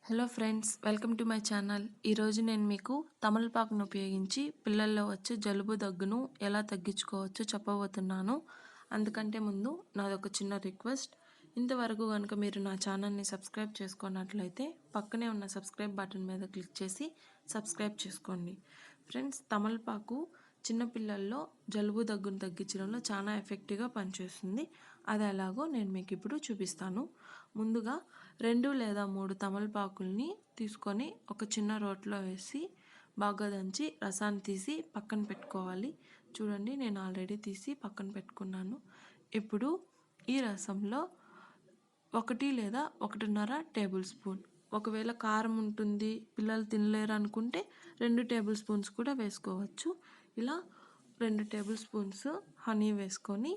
Hello friends, welcome to my channel. ఈరోజు నేను మీకు తమలపాకును ఉపయోగించి పిల్లల్లో వచ్చే జలుబు దగ్గును ఎలా తగ్గించుకోవచ్చో చెప్పబోతున్నాను. అందుకంటే ముందు నాదొక చిన్న రిక్వెస్ట్. ఇంతవరకు కనుక మీరు నా ఛానల్ని సబ్స్క్రైబ్ చేసుకున్నట్లయితే పక్కనే ఉన్న సబ్స్క్రైబ్ బటన్ మీద క్లిక్ చేసి సబ్స్క్రైబ్ చేసుకోండి. ఫ్రెండ్స్, తమలపాకు చిన్నపిల్లల్లో జలుబు దగ్గును తగ్గించడంలో చాలా ఎఫెక్టివ్గా పనిచేస్తుంది. అది ఎలాగో నేను మీకు ఇప్పుడు చూపిస్తాను. ముందుగా 2 లేదా 3 తమలపాకుల్ని తీసుకొని ఒక చిన్న రోట్లో వేసి బాగా దంచి రసాన్ని తీసి పక్కన పెట్టుకోవాలి. చూడండి, నేను ఆల్రెడీ తీసి పక్కన పెట్టుకున్నాను. ఇప్పుడు ఈ రసంలో 1 లేదా 1.5 టేబుల్ స్పూన్, ఒకవేళ కారం ఉంటుంది, పిల్లలు తినలేరు అనుకుంటే 2 టేబుల్ స్పూన్స్ కూడా వేసుకోవచ్చు. ఇలా 2 టేబుల్ స్పూన్స్ హనీ వేసుకొని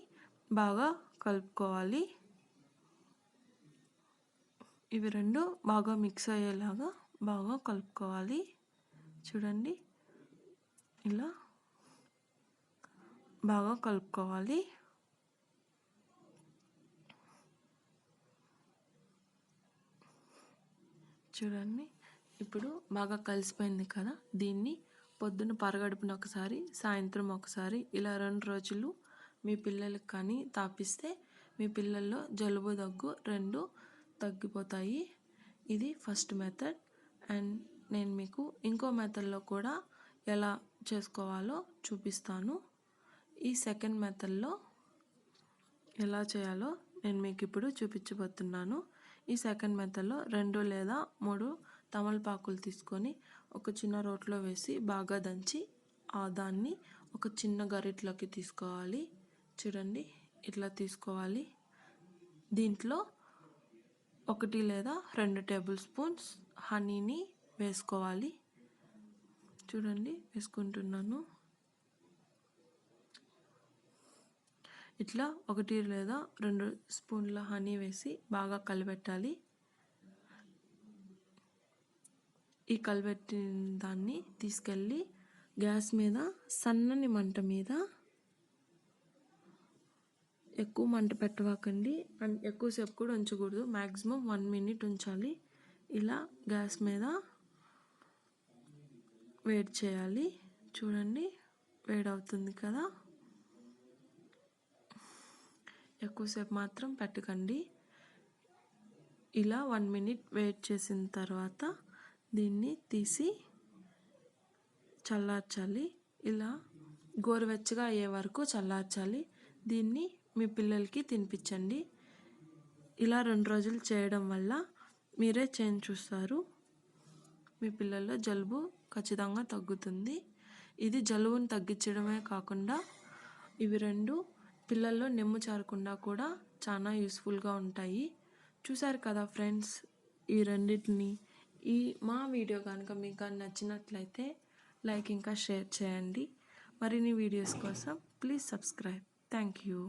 బాగా కలుపుకోవాలి. ఇవి రెండు బాగా మిక్స్ అయ్యేలాగా బాగా కలుపుకోవాలి. చూడండి, ఇలా బాగా కలుపుకోవాలి. చూడండి, ఇప్పుడు బాగా కలిసిపోయింది కదా. దీన్ని పొద్దున పరగడుపున ఒకసారి, సాయంత్రం ఒకసారి, ఇలా 2 రోజులు మీ పిల్లలకి కానీ తాపిస్తే మీ పిల్లల్లో జలుబు దగ్గు 2 తగ్గిపోతాయి. ఇది ఫస్ట్ మెథడ్. అండ్ నేను మీకు ఇంకో మెథడ్లో కూడా ఎలా చేసుకోవాలో చూపిస్తాను. ఈ సెకండ్ మెథడ్లో ఎలా చేయాలో నేను మీకు ఇప్పుడు చూపించబోతున్నాను. ఈ సెకండ్ మెథడ్లో 2 లేదా 3 తమలపాకులు తీసుకొని ఒక చిన్న రోట్లో వేసి బాగా దంచి దాన్ని ఒక చిన్న గరిటలోకి తీసుకోవాలి. చూడండి, ఇట్లా తీసుకోవాలి. దీంట్లో 1 లేదా 2 టేబుల్ స్పూన్స్ హనీని వేసుకోవాలి. చూడండి, వేసుకుంటున్నాను. ఇట్లా 1 లేదా 2 స్పూన్ల హనీ వేసి బాగా కలిపెట్టాలి. ఈ కలిపెట్టిన దాన్ని తీసుకెళ్ళి గ్యాస్ మీద సన్నని మంట మీద, ఎక్కువ మంట పెట్టవాకండి అండ్ ఎక్కువసేపు కూడా ఉంచకూడదు, మ్యాక్సిమం 1 మినిట్ ఉంచాలి. ఇలా గ్యాస్ మీద వేడి చేయాలి. చూడండి, వేడవుతుంది కదా. ఎక్కువసేపు మాత్రం పెట్టకండి. ఇలా 1 మినిట్ వెయిట్ చేసిన తర్వాత దీన్ని తీసి చల్లార్చాలి. ఇలా గోరువెచ్చగా అయ్యే వరకు చల్లార్చాలి. దీన్ని మీ పిల్లలకి తినిపించండి. ఇలా 2 రోజులు చేయడం వల్ల మీరే చేంజ్ చూస్తారు. మీ పిల్లల్లో జలుబు ఖచ్చితంగా తగ్గుతుంది. ఇది జలుబును తగ్గించడమే కాకుండా ఇవి 2 పిల్లల్లో నెమ్ము చేరకుండా కూడా చాలా యూస్ఫుల్గా ఉంటాయి. చూసారు కదా ఫ్రెండ్స్, ఈ రెండింటిని. మా వీడియో కనుక మీకు నచ్చినట్లయితే లైక్ ఇంకా షేర్ చేయండి. మరిన్ని వీడియోస్ కోసం ప్లీజ్ సబ్స్క్రైబ్. Thank you.